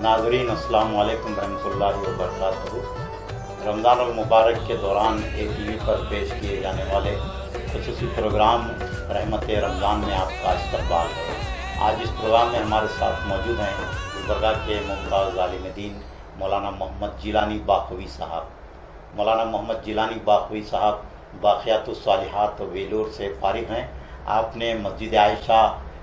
नाज़रीन अस्सलाम वालेकुम रहमतुल्लाहि व बरकातहू। रमज़ान मुबारक के दौरान ATV पर पेश किए जाने वाले ख़ुसूसी प्रोग्राम रहमत रमज़ान में आपका इस्तकबाल है। आज इस प्रोग्राम में हमारे साथ मौजूद हैं गुलबर्गा के मुमताज़ आलिम दीन मौलाना मोहम्मद जिलानी बाखवी साहब। मौलाना मोहम्मद जिलानी बाखवी साहब बाक़ियातुस सालिहात वेलूर से फारिग हैं। आपने मस्जिद आयशा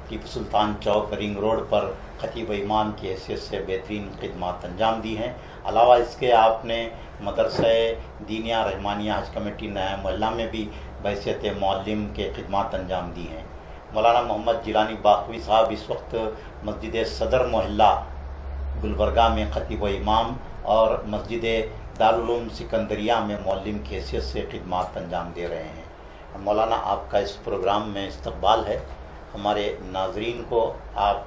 टीपू सुल्तान चौक रिंग रोड पर खतीब इमाम की हैसियत से बेहतरीन खिदमत अंजाम दी हैं। अलावा इसके आपने मदरसा दीनिया रहमानिया हज कमेटी नया मोहल्ला में भी बहैसियत मुअल्लिम के खिदमत अंजाम दी हैं। मौलाना मोहम्मद जिलानी बाखवी साहब इस वक्त मस्जिद सदर मोहल्ला गुलबर्गा में खतीब इमाम और मस्जिद दारुल उलूम सिकंदरिया में मुअल्लिम की हैसियत से खिदमत अंजाम दे रहे हैं। मौलाना आपका इस प्रोग्राम में इस्तकबाल है। हमारे नाजरीन को आप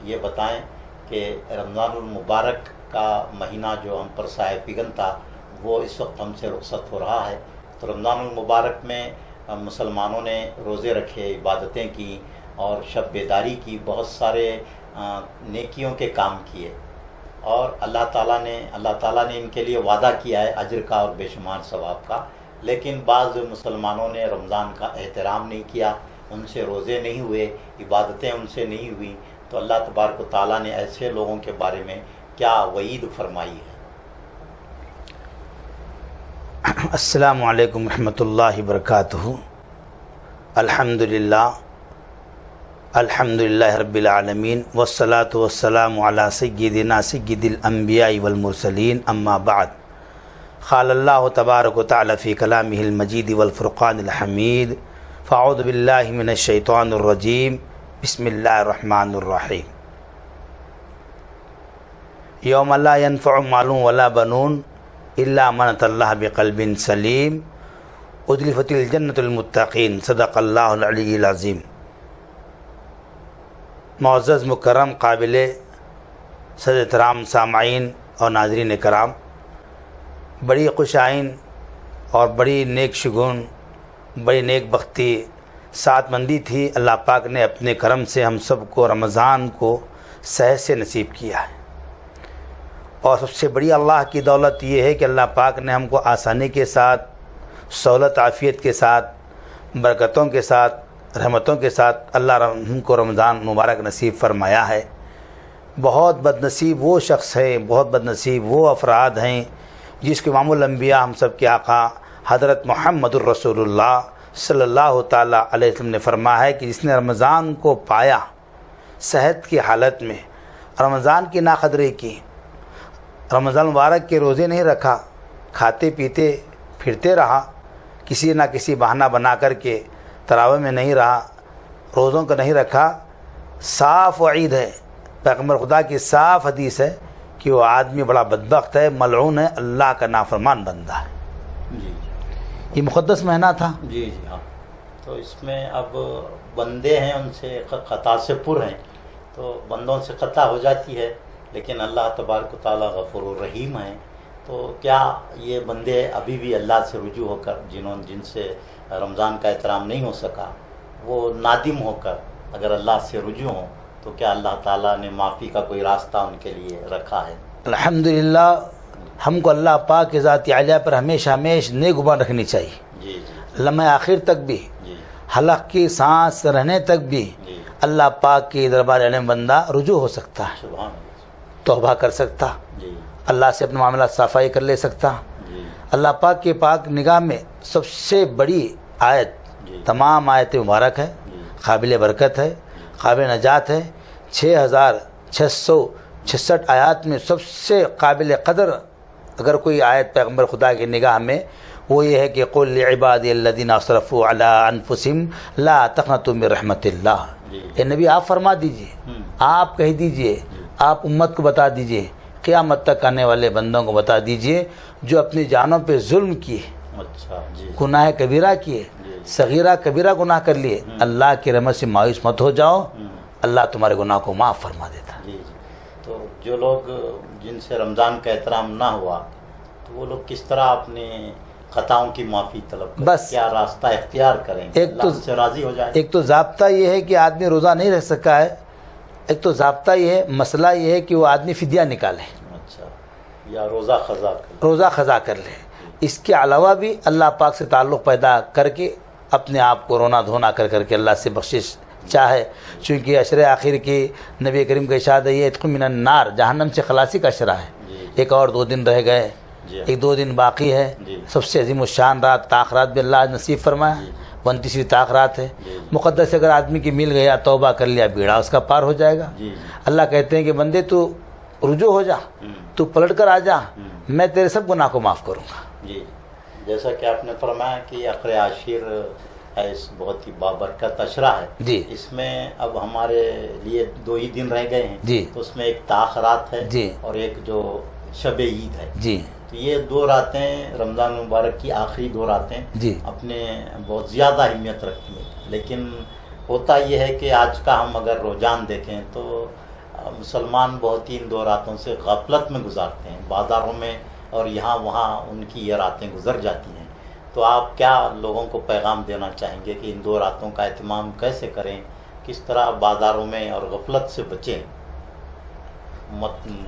ये बताएं कि रमज़ानुल मुबारक का महीना जो हम पर साए पिगन था वो इस वक्त हमसे रुखसत हो रहा है, तो रमज़ानुल मुबारक में मुसलमानों ने रोज़े रखे, इबादतें की और शब बेदारी की, बहुत सारे नेकियों के काम किए और अल्लाह ताला ने इनके लिए वादा किया है अजर का और बेशुमार सवाब का। लेकिन बाज़ मुसलमानों ने रमज़ान का एहतराम नहीं किया, उनसे रोज़े नहीं हुए, इबादतें उनसे नहीं हुई, तो अल्लाह तबारक व तआला ने ऐसे लोगों के बारे में क्या वईद फरमाई है? अस्सलामु अलैकुम रहमतुल्लाहि व बरकातहू। अल्हम्दुलिल्लाहि रब्बिल आलमीन वस्सलातु वस्सलामु अला सय्यिदिना सय्यिदिल अंबिया'i वल मुरसलीन अम्मा बाद। क़ाल अल्लाहु तबारक व तआला फ़ी कलामिहिल मजीद वल फ़ुरक़ानिल हमीद। फ़अऊज़ु बिल्लाहि मिनश शैतानिर रजीम। बिस्मिल्लाहिर रहमानिर रहीम। यौम ला यनफ़उ मालुन वला बनून इल्ला मन अतल्लाह बिक़ल्बिन सलीम। उज़लिफ़तिल जन्नतुल मुत्तक़ीन। सदक़ल्लाहुल अलीयुल अज़ीम। मुअज़्ज़ज़ मुकर्रम काबिल सद एहतराम सामाईन और नाज़रीन कराम, बड़ी खुशाइन और बड़ी नेक शुगुन, बड़ी नेक बख्ती सातमंदी थी। अल्लाह पाक ने अपने करम से हम सब को रमज़ान को सहज से नसीब किया है। और सबसे बड़ी अल्लाह की दौलत ये है कि अल्लाह पाक ने हमको आसानी के साथ, सहूलत आफ़ियत के साथ, बरकतों के साथ, रहमतों के साथ अल्लाह हमको रमज़ान मुबारक नसीब फरमाया है। बहुत बदनसीब वो शख्स है, बहुत बदनसीब वो अफराद हैं जिसको इमामुल अंबिया हम सब के आका हज़रत मुहम्मदुर रसूलुल्लाह सल्लल्लाहु ताला अलैहि वसल्लम ने फरमाया है कि जिसने रमज़ान को पाया सेहत की हालत में, रमज़ान की नाक़दरी की, रमज़ान मुबारक के रोज़े नहीं रखा, खाते पीते फिरते रहा, किसी ना किसी बहाना बना कर के तरावे में नहीं रहा, रोज़ों को नहीं रखा, साफ़ वईद है, पैगम्बर खुदा की साफ़ हदीस है कि वो आदमी बड़ा बदबख्त है, मलऊन है, अल्लाह का नाफरमान बंदा है। जी ये मुक़द्दस महीना था। जी हाँ। तो इसमें अब बंदे हैं, उनसे ख़ता से पुर हैं, तो बंदों से ख़ता हो जाती है, लेकिन अल्लाह तबारक व तआला गफ़ूरुर रहीम है। तो क्या ये बंदे अभी भी अल्लाह से रुजू होकर, जिनसे रमज़ान का एहतराम नहीं हो सका, वो नादिम होकर अगर अल्लाह से रुजू हों, तो क्या अल्लाह ताला ने माफ़ी का कोई रास्ता उनके लिए रखा है? अल्हम्दुलिल्लाह, हमको अल्लाह पाक की ज़ात आलिया पर हमेशा नेक गुमान रखनी चाहिए। जी लम्हे आखिर तक भी, हलक की सांस रहने तक भी अल्लाह पाक के दरबार में बंदा रुजू हो सकता है, सुभान तौबा कर सकता, अल्लाह से अपना मामला सफाई कर ले सकता। अल्लाह पाक के पाक निगाह में सबसे बड़ी आयत तमाम आयत मुबारक है, काबिल बरकत है, काबिल नजात है। 6666 आयत में सबसे काबिल क़दर अगर कोई आयत पैगम्बर खुदा की निगाह में, वो ये है कि क़ुल लिइबादियल्लज़ीना असरफ़ू अला अनफुसिहिम ला तक़नतू मिन रहमतिल्लाह। ए नबी आप फरमा दीजिए, आप कह दीजिए, आप उम्मत को बता दीजिए, क़यामत तक आने वाले बंदों को बता दीजिए जो अपनी जानों पे जुल्म किए, गुनाह कबीरा किए, सगीरा कबीरा गुनाह कर लिए, अल्लाह की रहमत से मायूस मत हो जाओ, अल्लाह तुम्हारे गुनाह को माफ़ फरमा देता। तो जो लोग जिनसे रमज़ान का एहतराम ना हुआ, तो वो लोग किस तरह अपने ख़ताओं की माफ़ी तलब करें? बस क्या रास्ता इख्तियार करें? एक तो से राज़ी हो जाए। एक तो ज़ाब्ता ये है कि आदमी रोज़ा नहीं रख सका है ایک تو ضابطہ یہ ہے، مسئلہ یہ ہے کہ وہ آدمی فدیہ نکالے، اچھا، یا روزہ قضا کر، روزہ قضا کر لے۔ اس کے علاوہ بھی اللہ پاک سے تعلق پیدا کر کے اپنے آپ کو رونا دھونا کر کر کے اللہ سے بخشش چاہے، چونکہ عشر آخر کی نبی کریم کا ارشاد ہے یہ اتق من النار، جہنم سے خلاصی کا عشرہ ہے۔ ایک اور 2 دن رہ گئے، ایک 2 دن باقی ہے، سب سے عظیم الشان رات تاخرات بھی اللہ نصیب فرمایا، 29ویں تاخرات ہے۔ مقدس اگر آدمی کی مل گیا، توبہ کر لیا، بیڑا اس کا پار ہو جائے گا۔ اللہ کہتے ہیں کہ بندے تو رجوع ہو جا، تو پلٹ کر آ جا، میں تیرے سب گناہ کو معاف کروں گا۔ جی، جیسا کہ آپ نے فرمایا کہ عقر عاشر اس بہت ہی بابرکت عشرہ ہے، جی، اس میں اب ہمارے لیے 2 ہی دن رہ گئے ہیں، جی، تو اس میں ایک تاخرات ہے، جی، اور ایک جو شب عید ہے، جی، تو یہ 2 راتیں رمضان مبارک کی آخری 2 راتیں جی، اپنے بہت زیادہ اہمیت رکھتی ہیں، لیکن ہوتا یہ ہے کہ آج کا ہم اگر رجحان دیکھیں تو مسلمان بہت ہی ان 2 راتوں سے غفلت میں گزارتے ہیں، بازاروں میں اور یہاں وہاں ان کی یہ راتیں گزر جاتی ہیں۔ تو آپ کیا لوگوں کو پیغام دینا چاہیں گے کہ ان 2 راتوں کا اہتمام کیسے کریں، کس طرح بازاروں میں اور غفلت سے بچیں؟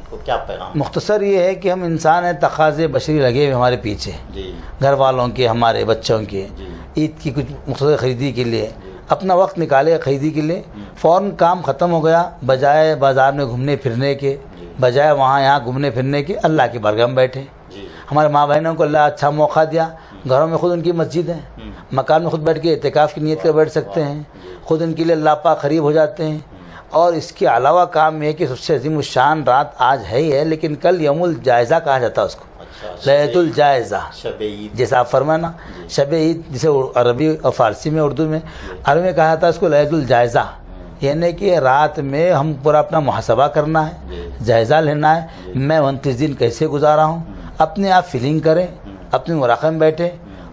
کو کیا پیغام؟ مختصر یہ ہے کہ ہم انسان ہیں، تقاضے بشری لگے ہوئے ہمارے پیچھے، جی، گھر والوں کے، ہمارے بچوں کے، جی، عید کی کچھ مختصر خریدی کے لیے اپنا وقت نکالے خریدی کے لیے، فوراً کام ختم ہو گیا، بجائے بازار میں گھومنے پھرنے کے، بجائے وہاں یہاں گھومنے پھرنے کے، اللہ کی بارگاہ میں بیٹھے۔ ہمارے ماں بہنوں کو اللہ اچھا موقع دیا، گھروں میں خود ان کی مسجد ہے، مکان میں خود بیٹھ کے اعتکاف کی نیت کر بیٹھ سکتے ہیں، خود ان کے لیے اللہ پاک قریب ہو جاتے ہیں۔ اور اس کے علاوہ کام یہ کہ سب سے عظیم الشان رات آج ہے ہی ہے، لیکن کل یوم الجائزہ کہا جاتا ہے اس کو، لیلۃ الجائزہ، شب عید، جیسا آپ فرمانا شب عید، جسے عربی اور فارسی میں اردو میں عربی میں کہا جاتا ہے اس کو لیلۃ الجائزہ، یعنی کہ رات میں ہم پورا اپنا محاسبہ کرنا ہے، جائزہ لینا ہے، میں 29 دن کیسے گزارا ہوں، اپنے آپ فیلنگ کریں، اپنے مراقبے میں بیٹھیں،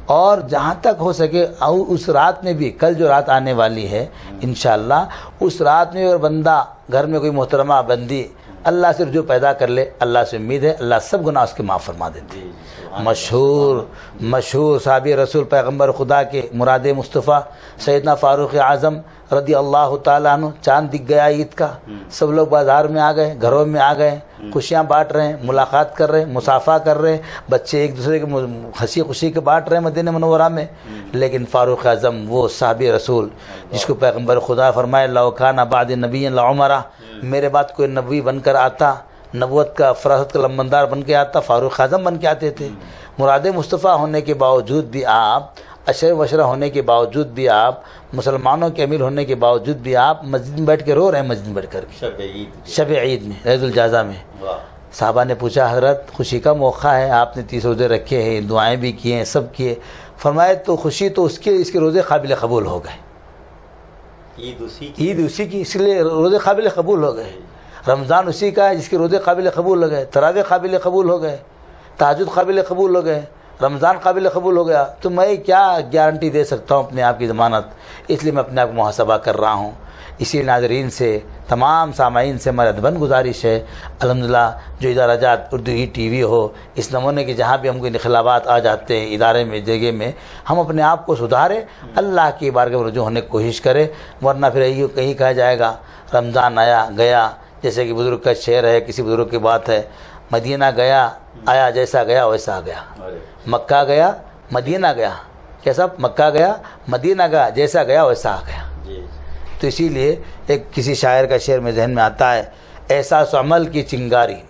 اور جہاں تک ہو سکے اس رات میں بھی، کل جو رات آنے والی ہے انشاءاللہ، اس رات میں اور بندہ گھر میں کوئی محترمہ بندی اللہ سے رجوع پیدا کر لے، اللہ سے امید ہے اللہ سب گناہ اس کے معاف فرما دیتے ہیں۔ مشہور صحابی رسول پیغمبر خدا کے مراد مصطفیٰ سیدنا فاروق اعظم رضی اللہ تعالیٰ عنہ، چاند دکھ گیا عید کا، سب لوگ بازار میں آ گئے، گھروں میں آ گئے، خوشیاں بانٹ رہے ہیں، ملاقات کر رہے ہیں، مصافحہ کر رہے ہیں، بچے ایک دوسرے کے ہنسی خوشی کے بانٹ رہے ہیں مدینہ منورہ میں، لیکن فاروق اعظم وہ صحابی رسول جس کو پیغمبر خدا فرمائے لو کان بعد نبی لعمرہ، میرے بعد کوئی نبی بن کر آتا، نبوت کا فراست کا لمبندار بن کے آتا، فاروق اعظم بن کے آتے تھے۔ مراد مصطفیٰ ہونے کے باوجود بھی آپ، اشر وشرہ ہونے کے باوجود بھی آپ، مسلمانوں کے امیر ہونے کے باوجود بھی آپ مسجد میں بیٹھ کے رو رہے ہیں، مسجد میں بیٹھ کر شب عید میں لیلۃ الجائزہ میں۔ صحابہ نے پوچھا حضرت خوشی کا موقع ہے، آپ نے 30 روزے رکھے ہیں، دعائیں بھی کیے ہیں، سب کیے، فرمائے تو خوشی تو اس کے روزے قابل قبول ہو گئے، عید اسی کی، اس لیے روزے قابل قبول ہو گئے، رمضان اسی کا ہے جس کے روزے قابل قبول ہو گئے، تراویح قابل قبول ہو گئے، تہجد قابل قبول ہو گئے، رمضان قابل قبول ہو گیا، تو میں کیا گارنٹی دے سکتا ہوں اپنے آپ کی ضمانت؟ اس لیے میں اپنے آپ کو محاسبہ کر رہا ہوں۔ اسی ناظرین سے، تمام سامعین سے ہماری ادبن گزارش ہے، الحمدللہ جو ادارہ جات اردو ہی ٹی وی ہو، اس نمونے کے جہاں بھی ہم کو انقلابات آ جاتے ہیں ادارے میں، جگہ میں، ہم اپنے آپ کو سدھاریں، اللہ کی بارگاہ میں رجوع ہونے کی کوشش کریں، ورنہ پھر یہی کہیں کہا جائے گا رمضان آیا گیا، جیسے کہ بزرگ کا شعر ہے، کسی بزرگ کی بات ہے، مدینہ گیا آیا جیسا گیا ویسا گیا، مکہ گیا مدینہ گیا، کیسا؟ مکہ گیا مدینہ گیا، جیسا گیا ویسا آ گیا۔ تو اسی لیے ایک کسی شاعر کا شعر میں ذہن میں آتا ہے، احساس و عمل کی چنگاری،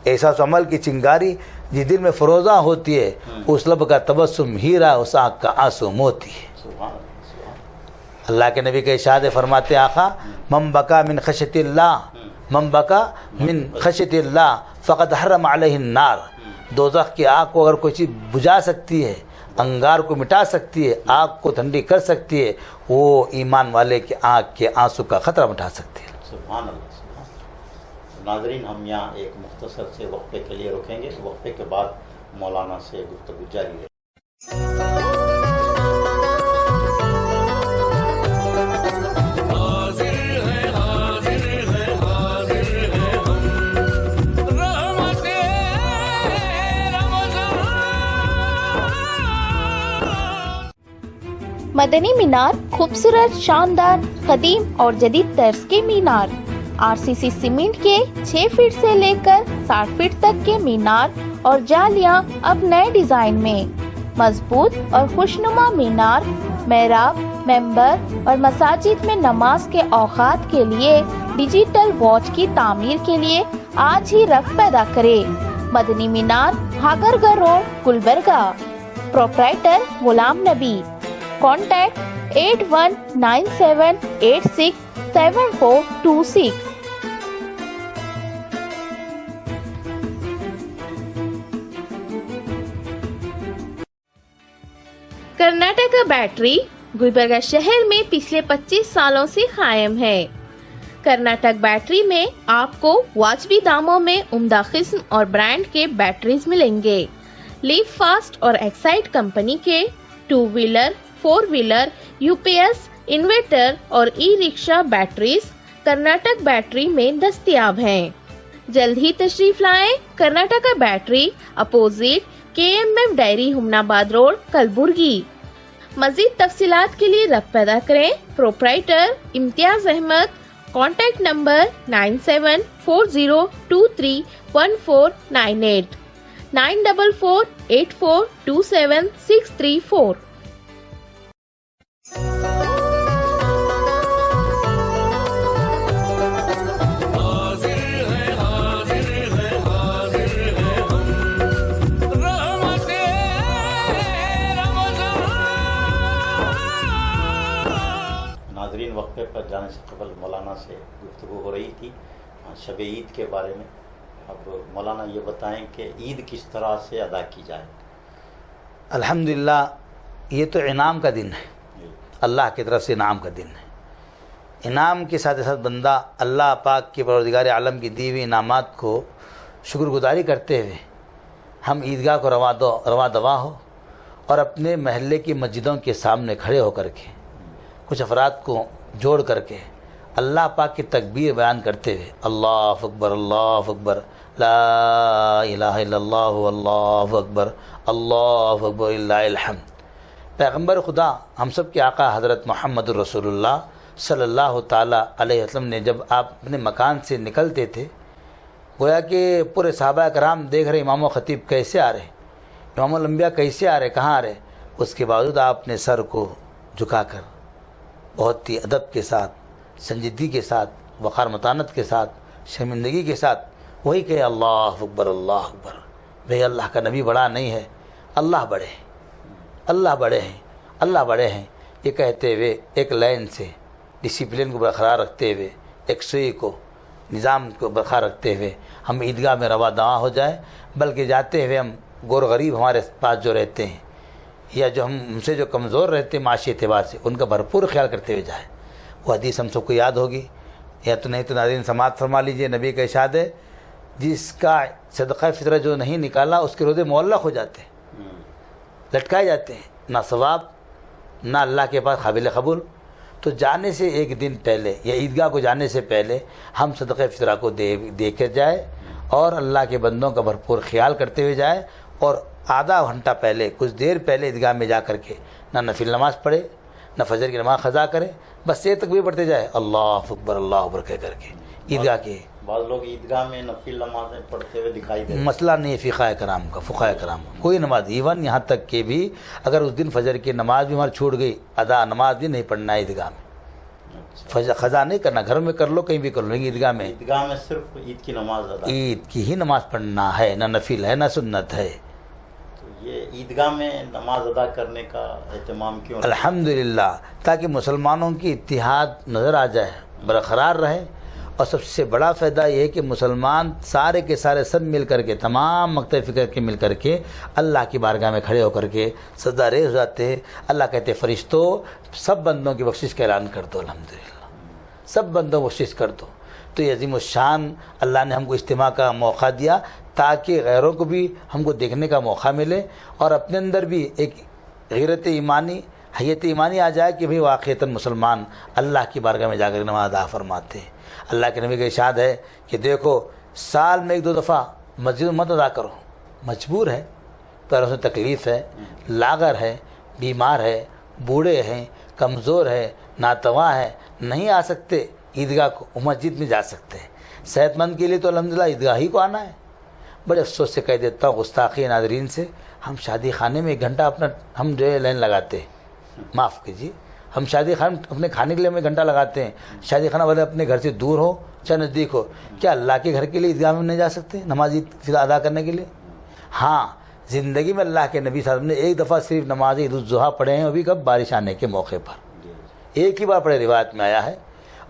احساس و عمل کی چنگاری جس دل میں فروزہ ہوتی ہے، اس لب کا تبسم ہیرا، اس آنکھ کا آنسو موتی ہے۔ اللہ کے نبی کے ارشاد فرماتے آقا، من بکا من خشیت اللہ، من بکا من خشیت اللہ فقد حرم علیہ النار، دوزخ کی آگ کو اگر کوئی چیز بجھا سکتی ہے، انگار کو مٹا سکتی ہے، آگ کو ٹھنڈی کر سکتی ہے، وہ ایمان والے کی آنکھ کے آنسو کا خطرہ مٹا سکتی ہے۔ سبحان اللہ، سبحان اللہ۔ ناظرین، ہم یہاں ایک مختصر سے وقفے کے لیے رکیں گے، وقفے کے بعد مولانا سے گفتگو جاری ہے۔ مدنی مینار خوبصورت، شاندار، قدیم اور جدید طرز کے مینار आरसीसी सीमेंट के 6 फीट से लेकर 60 फीट तक के मीनार और जालियां अब नए डिजाइन में। मजबूत और खुशनुमा मीनार, मेहराब, मेंबर और मसाजिद में नमाज के औकात के लिए डिजिटल वॉच की तामीर के लिए आज ही रफ पैदा करे। मदनी मीनार, हागरगर road, Gulbarga. Proprietor Ghulam Nabi. Contact 8197867426। Karnataka battery Gulbarga शहर में पिछले 25 सालों से कायम है। कर्नाटक बैटरी में आपको वाजबी दामों में उम्दा किस्म और ब्रांड के बैटरीज मिलेंगे। लिव फास्ट और एक्साइड कंपनी के 2 व्हीलर, 4 व्हीलर, यूपीएस, इन्वर्टर और E rickshaw batteries Karnataka battery में दस्तयाब हैं। जल्द ही तशरीफ लाएं। Karnataka battery, opposite KMF dairy, Humnabad road, Kalaburagi. मजीद तफसीलात के लिए रब्त पैदा करें। Proprietor Imtiaz Ahmed. Contact number 9740231498 9448427634। नाजरीन, वक्फे पर जाने से कबल मौलाना से गुफ्तगू हो रही थी शब ईद के बारे में। अब मौलाना ये बताएं कि ईद किस तरह से अदा की जाए। अल्हम्दुलिल्लाह, ये तो इनाम का दिन है, अल्लाह की तरफ से इनाम का दिन है। इनाम के साथ साथ बंदा अल्लाह पाक के परवरदिगार आलम की दी हुई इनामात को शुक्रगुजारी करते हुए हम ईदगाह को रवा दवा हो और अपने महल्ले की मस्जिदों के सामने खड़े होकर के कुछ अफराद को जोड़ करके अल्लाह पाक की तकबीर बयान करते हुए अल्लाहु अकबर, अल्लाहु अकबर, ला इलाहा इल्लल्लाह, अल्लाहु अकबर, अल्लाहु अकबर, लिल्लाहिल हम्द। पैगम्बर खुदा हम सब के आका हज़रत मोहम्मद रसूलुल्लाह सल्लल्लाहु ताला अलैहि वसल्लम ने जब आप अपने मकान से निकलते थे, गोया कि पूरे सहाबा कराम देख रहे इमाम ख़तीब कैसे आ रहे, इमाम अंबिया कैसे आ रहे, कहाँ आ रहे। उसके बावजूद आप अपने सर को झुकाकर बहुत ही अदब के साथ, संजीदगी के साथ, वक़ार मतानत के साथ, शर्मिंदगी के साथ वही कहे अल्लाह अकबर, अल्लाह अकबर। भाई अल्लाह का नबी बड़ा नहीं है, अल्लाह बड़े हैं, अल्लाह बड़े हैं, अल्लाह बड़े हैं। ये कहते हुए एक लाइन से डिसिप्लिन को बरकरार रखते हुए, एक सुई को, निज़ाम को बरकरार रखते हुए हम ईदगाह में रवा दवा हो जाए। बल्कि जाते हुए हम गोर गरीब हमारे पास जो रहते हैं या जो हमसे जो कमज़ोर रहते हैं माशी एतबार से, उनका भरपूर ख्याल करते हुए जाए। वो हदीस हम सबको याद होगी, या तो नहीं तो नाज़रीन समात फरमा लीजिए। नबी का इरशाद है, जिसका सदक़ा फ़ितरा जो नहीं निकाला उसके रोज़े मुअल्लक़ हो जाते हैं, लटकाए जाते हैं, ना सवाब ना अल्लाह के पास काबिल कबूल। तो जाने से एक दिन पहले या ईदगाह को जाने से पहले हम सदक़ा फ़ितरा को दे कर जाए और अल्लाह के बंदों का भरपूर ख्याल करते हुए जाए। और आधा घंटा पहले, कुछ देर पहले ईदगाह में जा कर के ना नफिल नमाज़ पढ़े, ना फजर की नमाज़ क़ज़ा करे, बस ये तकबीर पढ़ते जाए अल्लाह अकबर, अल्लाह अकबर कह करके ईदगाह के। बाद लोग ईदगाह में नफिल नमाज़ें पढ़ते हुए दिखाई दे। मसला नहीं है फ़िक़ाए कराम का, फ़ुक़ाए कराम कोई नमाज, इवन यहाँ तक कि भी अगर उस दिन फजर की नमाज भी हमारी छूट गई, अदा नमाज भी नहीं पढ़ना है ईदगाह में। फजर क़ज़ा नहीं करना, घर में कर लो, कहीं भी कर लो, लेकिन ईदगाह में सिर्फ ईद की नमाज अदा, ईद की ही नमाज पढ़ना है, ना नफिल है ना सुन्नत है। ये ईदगाह में नमाज अदा करने का एहतमाम क्यों? अल्हम्दुलिल्लाह, ताकि मुसलमानों की इत्तिहाद नज़र आ जाए, बरकरार रहे। और सबसे बड़ा फ़ायदा ये है कि मुसलमान सारे के सारे सब मिल कर के, तमाम मकतब फ़िक्र के मिल कर के अल्लाह की बारगाह में खड़े होकर के सजदा रेज़ हो जाते हैं। अल्लाह कहते फ़रिश्तों, सब बंदों की बख्शिश का ऐलान कर दो, अल्हम्दुलिल्लाह सब बंदों बख्शिश कर दो। तो ये अज़ीम शान अल्लाह ने हमको इज्तिमा का मौका दिया ताकि गैरों को भी हमको देखने का मौका मिले और अपने अंदर भी एक गैरत ईमानी, हैयत ईमानी आ जाए कि भाई वाक़ईतन मुसलमान अल्लाह की बारगाह में जाकर नमाज़ अदा फरमाते हैं। अल्लाह के नबी का इरशाद है कि देखो, साल में 1-2 दफ़ा मस्जिद में मत अदा करो, मजबूर है, पैरों से तकलीफ़ है, लागर है, बीमार है, बूढ़े हैं, कमज़ोर है, नातवा है, नहीं आ सकते, عیدگاہ کو مسجد میں جا سکتے ہیں. صحت مند کے لیے تو الحمدللہ عیدگاہ ہی کو آنا ہے. بڑے افسوس سے کہہ دیتا ہوں گستاخی ناظرین سے، ہم شادی خانے میں 1 گھنٹہ اپنا ہم جو ہے لائن لگاتے ہیں، معاف کیجیے، ہم شادی خانے اپنے کھانے کے لیے ہمیں 1 گھنٹہ لگاتے ہیں. شادی خانہ والے اپنے گھر سے دور ہو چاہے نزدیک ہو، کیا اللہ کے گھر کے لیے عیدگاہ میں نہیں جا سکتے نماز عید ادا کرنے کے لیے؟ ہاں، زندگی میں اللہ کے نبی صلی اللہ علیہ وسلم نے ایک دفعہ صرف نماز عید الضحیٰ پڑھے ہیں، وہ بھی کب؟ بارش آنے کے موقع پر ایک ہی بار پڑھے، روایت میں آیا ہے.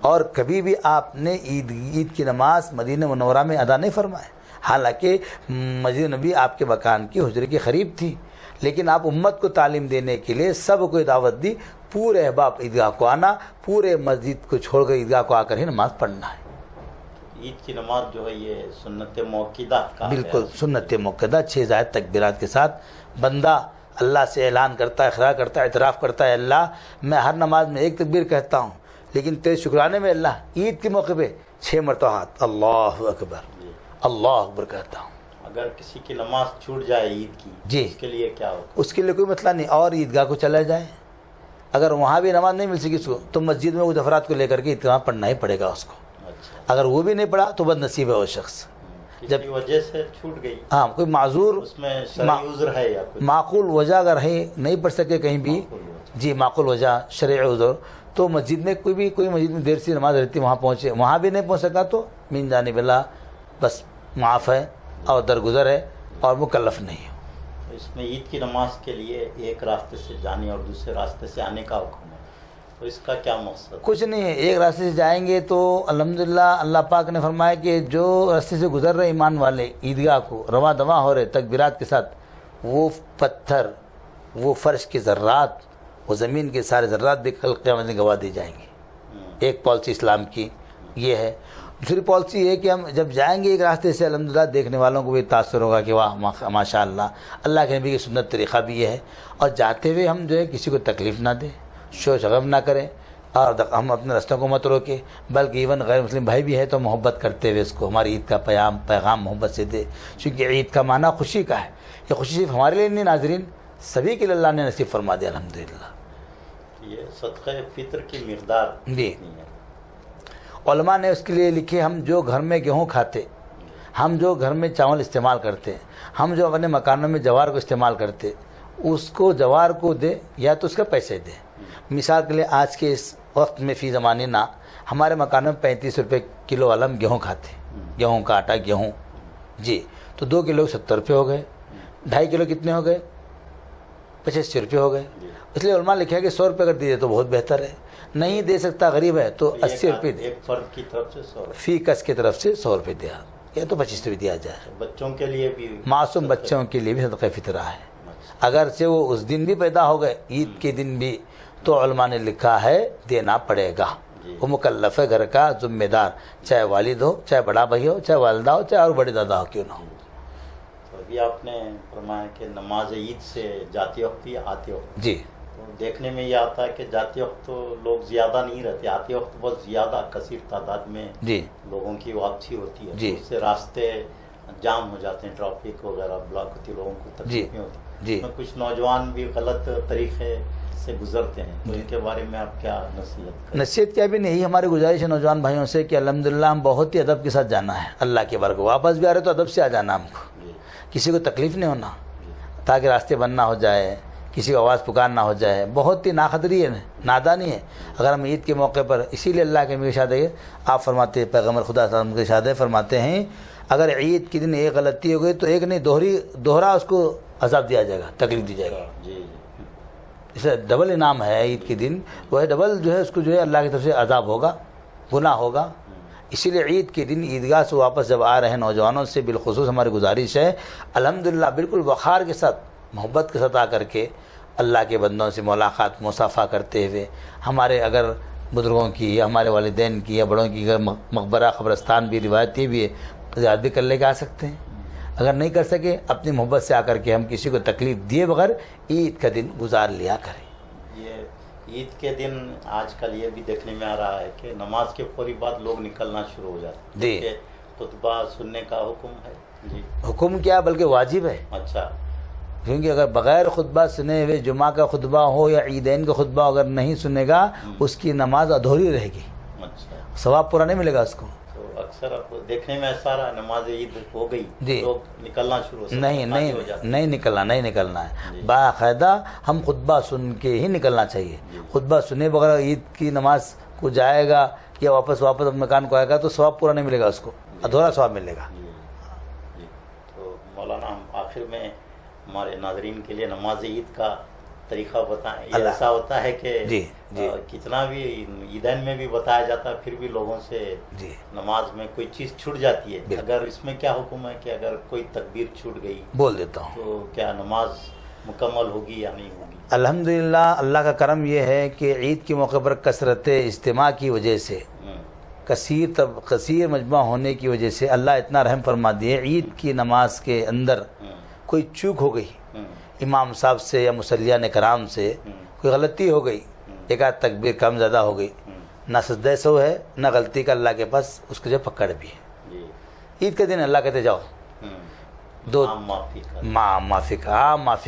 اور کبھی بھی آپ نے عید کی نماز مدینہ منورہ میں ادا نہیں فرمائے، حالانکہ مسجد نبی آپ کے مکان کی حجرے کے قریب تھی، لیکن آپ امت کو تعلیم دینے کے لیے سب کو دعوت دی، پورے احباب عیدگاہ کو آنا، پورے مسجد کو چھوڑ کر عیدگاہ کو آ کر ہی نماز پڑھنا ہے. عید کی نماز جو ہے یہ سنت موقدہ کا بالکل سنت موقدہ، 6 زائد تکبیرات کے ساتھ بندہ اللہ سے اعلان کرتا ہے، اقرار کرتا ہے، اعتراف کرتا ہے، اللہ میں ہر نماز میں 1 تکبیر کہتا ہوں، لیکن تیرے شکرانے میں اللہ عید کے موقع پہ 6 مرتبہ اللہ اکبر اللہ اکبر کہتا ہوں. اگر کسی کی نماز چھوٹ جائے عید کی جی، اس کے لیے کیا ہوتا؟ اس کے لیے کوئی مسئلہ نہیں، اور عیدگاہ کو چلا جائے. اگر وہاں بھی نماز نہیں مل سکی اس کو تو مسجد میں وہ افراد کو لے کر کے عیدگاہ پڑھنا ہی پڑے گا اس کو. اچھا، اگر وہ بھی نہیں پڑھا تو بد نصیب ہے وہ شخص. جب وجہ سے چھوٹ گئی، ہاں، کوئی معذور، اس میں شرعی عذر ہے یا کوئی معقول وجہ اگر ہے نہیں پڑھ سکے کہیں بھی، جی معقول وجہ شرعی عذر، تو مسجد میں کوئی مسجد میں دیر سے نماز رہتی وہاں پہنچے، وہاں بھی نہیں پہنچ سکا تو من جانب اللہ بس معاف ہے اور درگزر ہے اور مکلف نہیں ہے. اس میں عید کی نماز کے لیے ایک راستے سے جانے اور دوسرے راستے سے آنے کا حکم ہے، تو اس کا کیا مقصد؟ کچھ نہیں ہے، ایک راستے سے جائیں گے تو الحمدللہ اللہ پاک نے فرمایا کہ جو راستے سے گزر رہے ایمان والے عیدگاہ کو رواں دواں ہو رہے تکبیرات کے ساتھ، وہ پتھر، وہ فرش کے ذرات، وہ زمین کے سارے ذرات بھی کل قیامت میں گواہ دی جائیں گے. ایک پالیسی اسلام کی یہ ہے. دوسری پالیسی یہ ہے کہ ہم جب جائیں گے ایک راستے سے الحمدللہ دیکھنے والوں کو بھی تاثر ہوگا کہ واہ ماشاء اللہ کے نبی کی سنت طریقہ بھی یہ ہے، اور جاتے ہوئے ہم جو ہے کسی کو تکلیف نہ دیں، شور شغب نہ کریں، اور ہم اپنے رستوں کو مت روکیں، بلکہ ایون غیر مسلم بھائی بھی ہے تو محبت کرتے ہوئے اس کو ہماری عید کا پیغام محبت سے دے، کیونکہ عید کا معنی خوشی کا ہے. یہ خوشی صرف ہمارے لیے نہیں ناظرین، سبھی کے لیے اللہ نے نصیب فرما دیا الحمدللہ. یہ صدقہ فطر کی مقدار جی، علماء نے اس کے لیے لکھے، ہم جو گھر میں گیہوں کھاتے، ہم جو گھر میں چاول استعمال کرتے، ہم جو اپنے مکانوں میں جوار کو استعمال کرتے، اس کو جوار کو دے یا تو اس کا پیسے دے. مثال کے لیے آج کے اس وقت میں فی زمانے نہ ہمارے مکانوں میں 35 روپے کلو والا ہم گیہوں کھاتے، گیہوں کا آٹا گیہوں، جی تو 2 کلو 70 روپے ہو گئے، 2.5 کلو کتنے ہو گئے؟ 85 روپے ہو گئے. اس لیے علماء لکھا ہے کہ 100 روپے اگر دیے تو بہت بہتر ہے، نہیں دے سکتا غریب ہے تو 80 روپے دے، ایک فرد کی طرف سے 100 فی کس کی طرف سے 100 روپے دیا یا تو 25 روپے دیا جائے. بچوں کے لیے بھی، معصوم بچوں کے لیے بھی صدقہ فطرہ ہے، اگرچہ وہ اس دن بھی پیدا ہو گئے عید کے دن بھی، تو علماء نے لکھا ہے دینا پڑے گا. وہ مکلف ہے، گھر کا ذمہ دار، چاہے والد ہو، چاہے بڑا بھائی ہو، چاہے والدہ ہو، چاہے اور بڑے دادا ہو کیوں نہ ہو. تو ابھی آپ نے فرمایا کہ نماز عید سے جاتے وقت یا آتے وقت، جی تو دیکھنے میں یہ آتا ہے کہ جاتے وقت تو لوگ زیادہ نہیں رہتے، آتے وقت بہت زیادہ کثیر تعداد میں جی لوگوں کی واپسی ہوتی ہے، جی. اس سے راستے جام ہو جاتے ہیں، ٹریفک وغیرہ بلاک ہوتی ہے، لوگوں کو جی تکلیفیں ہوتی ہیں. جی. اس میں کچھ نوجوان بھی غلط طریقے سے گزرتے ہیں، تو ان کے بارے میں آپ کیا نصیحت کریں؟ نصیحت کیا بھی نہیں، ہماری گزارش ہے نوجوان بھائیوں سے کہ الحمدللہ ہم بہت ہی ادب کے ساتھ جانا ہے اللہ کے بار کو، واپس بھی آ رہے تو ادب سے آ جانا ہم کو، کسی کو تکلیف نہیں ہونا، تاکہ راستے بند نہ ہو جائے، کسی کو آواز پکار نہ ہو جائے. بہت ہی ناقدری ہے، نادانی ہے اگر ہم عید کے موقع پر. اسی لیے اللہ کے نبی ارشاد ہے، آپ فرماتے ہیں پیغمبر خدا صلی اللہ علیہ وسلم کے ارشاد فرماتے ہیں اگر عید کے دن ایک غلطی ہو گئی تو ایک نہیں دوہرا اس کو عذاب دیا جائے گا، تکلیف دی جائے گا. جی، اس سے ڈبل انعام ہے عید کے دن، وہ ہے ڈبل جو ہے اس کو جو ہے اللہ کی طرف سے عذاب ہوگا، گناہ ہوگا. اسی لیے عید کے دن عیدگاہ سے واپس جب آ رہے ہیں نوجوانوں سے بالخصوص ہماری گزارش ہے الحمدللہ بالکل وقار کے ساتھ محبت کے ساتھ آ کر کے اللہ کے بندوں سے ملاقات مصافحہ کرتے ہوئے، ہمارے اگر بزرگوں کی یا ہمارے والدین کی یا بڑوں کی اگر مقبرہ قبرستان بھی روایتی بھی ہے زیادہ بھی کر لے کے آ سکتے ہیں. اگر نہیں کر سکے اپنی محبت سے آ کر کے ہم کسی کو تکلیف دیے بغیر عید کا دن گزار لیا کریں. یہ عید کے دن آج کل یہ بھی دیکھنے میں آ رہا ہے کہ نماز کے فوری بعد لوگ نکلنا شروع ہو جاتے ہیں، جی. خطبہ سننے کا حکم ہے. جی، حکم کیا بلکہ واجب ہے، اچھا، کیونکہ اگر بغیر خطبہ سنے ہوئے جمعہ کا خطبہ ہو یا عیدین کا خطبہ اگر نہیں سنے گا اس کی نماز ادھوری رہے گی. अच्छा, सवाब पूरा नहीं मिलेगा उसको। तो अक्सर आपको देखने में ऐसा रहा, नमाज ईद हो गई जी। लोग निकलना शुरू हो नहीं नहीं हो जाते। नहीं निकलना, नहीं निकलना है। जी। बाकायदा हम खुतबा सुन के ही निकलना चाहिए। खुतबा सुने बगैर ईद की नमाज को जाएगा या वापस मकान को आएगा तो सवाब पूरा नहीं मिलेगा उसको, अधूरा सवाब मिलेगा। जी जी। तो मौलाना हम आखिर में हमारे नाज़रीन के लिए नमाज ईद का तरीक़ा बताएं। ये ऐसा होता है कि जी जी कितना भी ईदैन में भी बताया जाता है, फिर भी लोगों से जी नमाज में कोई चीज़ छूट जाती है। बिल्कुल। अगर इसमें क्या हुक्म है कि अगर कोई तकबीर छूट गई बोल देता हूँ। तो क्या नमाज मुकम्मल होगी या नहीं होगी? अल्हम्दुलिल्लाह, अल्लाह का करम ये है कि ईद के मौके पर कसरत इज्तिमा की वजह से, कसीर मजमा होने की वजह से अल्लाह इतना रहम फरमा दिए। ईद की नमाज के अंदर कोई चूक हो गई इमाम साहब से या मुसल्लियान कराम से, कोई गलती हो गई, एक आध तकबीर कम ज़्यादा हो गई, ना सजदे सो है ना गलती का अल्लाह के पास उसके जो पकड़ भी है। ईद के दिन अल्लाह कहते जाओ, दो माफ़ी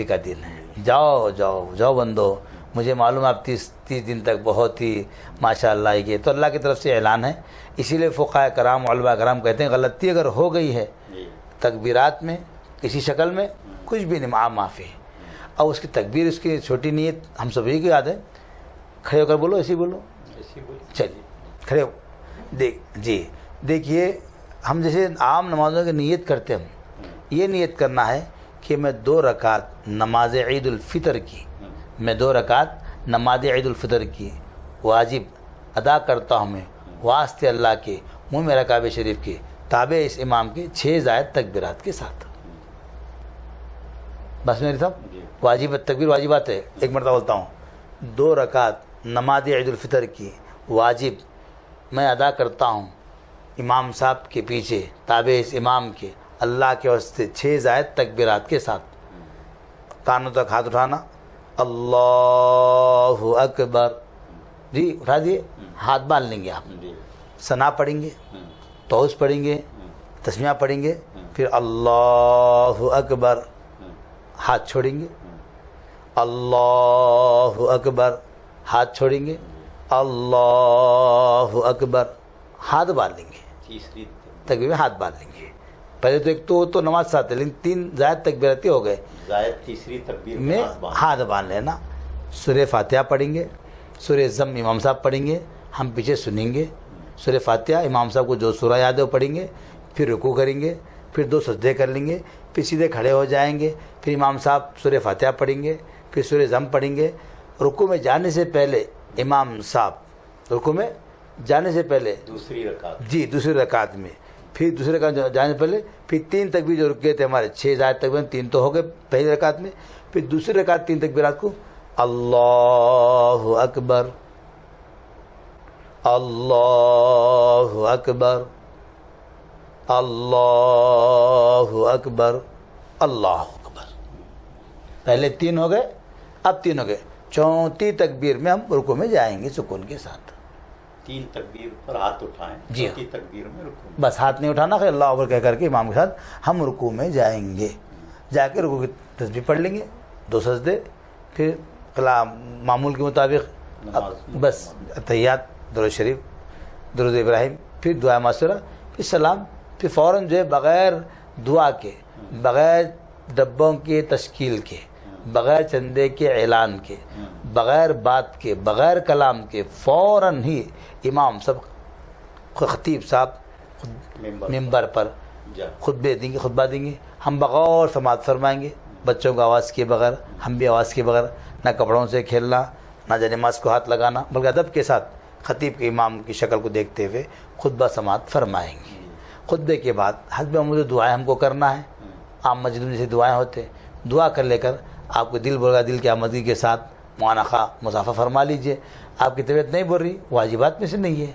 का दिन है, जाओ जाओ जाओ बंदो, मुझे मालूम आप 30 दिन तक बहुत ही माशाअल्लाह किए। तो अल्लाह की तरफ से ऐलान है। इसीलिए फ़ुक़हा कराम उलमा कराम कहते हैं गलती अगर हो गई है तकबीरात में किसी शक्ल में, कुछ भी नहीं, माफ़ी है। और उसकी तकबीर, उसकी छोटी नीयत हम सभी को याद है। खड़े होकर बोलो, ऐसे ही बोलो, चलिए खड़े हो। देखिए हम जैसे आम नमाज़ों की नीयत करते हैं, ये नीयत करना है कि मैं 2 रकात नमाज ईद उल फितर की, मैं 2 रकात नमाज ईद उल फितर की वाजिब अदा करता हूँ मैं वास्ते अल्लाह के, मुँह मेरा काबे शरीफ के, ताबे इस इमाम के 6 ज़ायद तकबीरात के साथ। बस मेरी साहब वाजिब तकबीर वाजिबात है। एक मरतबा बोलता हूँ, 2 रकात नमाज ईद उल फितर की वाजिब मैं अदा करता हूँ इमाम साहब के पीछे, ताबे इस इमाम के, अल्लाह के वास्ते 6 ज़ायद तकबीरात के साथ। कानों तक हाथ उठाना, अल्लाहु अकबर, जी उठा दिए, हाथ बांध लेंगे आप, सना पढ़ेंगे, तौस पढ़ेंगे, तस्मीया पढ़ेंगे, फिर अल्लाहु अकबर, हाथ छोड़ेंगे, अल्लाहु अकबर, हाथ छोड़ेंगे, अल्लाहु अकबर, हाथ बांध लेंगे। तीसरी तकबीर में हाथ बांध लेंगे। पहले तो एक तो नमाज साथ है, लेकिन 3 ज़ायद तकबीरती हो गए, ज़ायद तीसरी तकबीर में हाथ बांध लेना। सूरह फातिहा पढ़ेंगे, सूरह ज़म इमाम साहब पढ़ेंगे, हम पीछे सुनेंगे। सूरह फातिहा इमाम साहब को जो सूरह याद है वो पढ़ेंगे, फिर रुकू करेंगे, फिर 2 सजदे कर लेंगे, फिर सीधे खड़े हो जाएंगे, फिर इमाम साहब सूरह फातिहा पढ़ेंगे, फिर सूरह ज़म पढ़ेंगे। रुकू में जाने से पहले इमाम साहब, रुकू में जाने से पहले दूसरी रकात में, फिर दूसरे रकात जाने से पहले फिर 3 तकबीर जो रुके थे हमारे 6 ज़ायद तकबीर, 3 तो हो गए पहली रकात में, फिर दूसरी रकात 3 तकबीरात को अल्लाहु अकबर, अल्लाहु अकबर, अल्लाहु अकबर, अल्लाहु अकबर। पहले 3 हो गए, अब 3 हो गए। 34 तकबीर में हम रुकू में जाएंगे सुकून के साथ। 3 तकबीर पर हाथ उठाएं, जी, 4 तकबीर में रुकू, बस हाथ नहीं उठाना, फिर अल्लाह अकबर कह करके इमाम के साथ हम रुकू में जाएंगे। जाके रुकू की तस्बीह पढ़ लेंगे, 2 सजदे, फिर मामूल के मुताबिक बस तहियात, दुरूद शरीफ, दुरूद इब्राहिम, फिर दुआ मासूरा, फिर सलाम, फिर फ़ौरन जो है बग़ैर दुआ के, बग़ैर डब्बों के तश्कील के, बग़ैर चंदे के ऐलान के, बग़ैर बात के, बग़ैर कलाम के, फ़ौरन ही इमाम सब ख़तीब साहब मिंबर पर खुतबा देंगे। हम बग़ौर समाअत फरमाएंगे, बच्चों को आवाज़ किए बगैर, हम भी आवाज़ किए बगैर, ना कपड़ों से खेलना, ना नमाज को हाथ लगाना, बल्कि अदब के साथ ख़तीब के इमाम की शक्ल को देखते हुए खुतबा समाअत फरमाएंगे। खुतबे के बाद हस्ब मुझे दुआएं हमको करना है। आम मस्जिद में जैसे दुआएं होते, दुआ कर लेकर आपको दिल बोल रहा, दिल की आमदगी के साथ मुआनखा मुसाफा फरमा लीजिए। आपकी तबीयत नहीं बोल रही, वाजिबात में से नहीं है,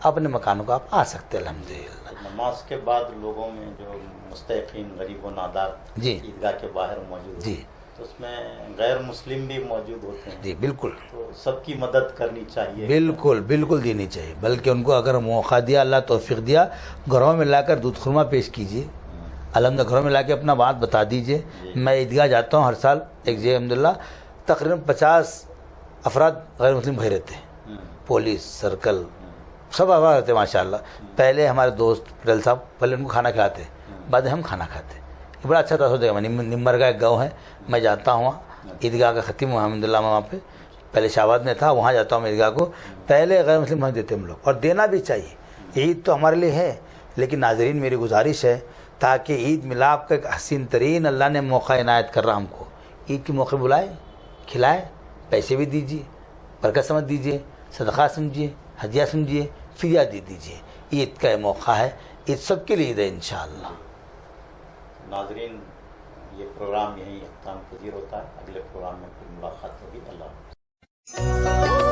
अपने मकानों को आप आ सकते हैं अल्हम्दुलिल्लाह। नमाज के बाद लोगों में जो मुस्तहिक़ीन गरीब व नादार जी ईदगाह के बाहर मौजूद जी, तो उसमें गैर मुस्लिम भी मौजूद होते हैं जी, बिल्कुल, तो सबकी मदद करनी चाहिए। बिल्कुल बिल्कुल देनी चाहिए, बल्कि उनको अगर मौका दिया, अल्लाह तौफीक दिया, घरों में लाकर दूध खुरमा पेश कीजिए, अलहमद घरों में लाके अपना बात बता दीजिए। मैं ईदगाह जाता हूँ हर साल, एक जी अलहमदिल्ला तकरीबन 50 अफराद गैर मुस्लिम भरे रहते हैं, पुलिस सर्कल سب آباد ہوتے ماشاءاللہ. پہلے ہمارے دوست پٹیل صاحب پہلے ان کو کھانا کھلاتے، بعد میں ہم کھانا کھاتے. یہ بڑا اچھا تاثر دے گا. نمبر کا ایک گاؤں ہے، میں جاتا ہوں عیدگاہ کا ختم ہوا الحمد للہ. میں وہاں پہ پہلے شہباز میں تھا، وہاں جاتا ہوں عیدگاہ کو. پہلے غیر مسلم وہاں دیتے ہم لوگ، اور دینا بھی چاہیے. عید تو ہمارے لیے ہے، لیکن ناظرین میری گزارش ہے تاکہ عید ملاد کا ایک حسین ترین اللہ نے موقع عنایت کر رہا ہم کو. عید کے موقع بلائے، کھلائے، پیسے بھی دیجیے، برکت سمجھ دیجیے، صدقہ سمجھیے، ہدیہ سمجھیے، فدیہ دے دیجیے. عید کا موقع ہے، عید سب کے لیے عید ہے انشاءاللہ. ناظرین یہ پروگرام یہیں اختتام پذیر ہوتا ہے. اگلے پروگرام میں پھر ملاقات ہوگی. اللہ حافظ.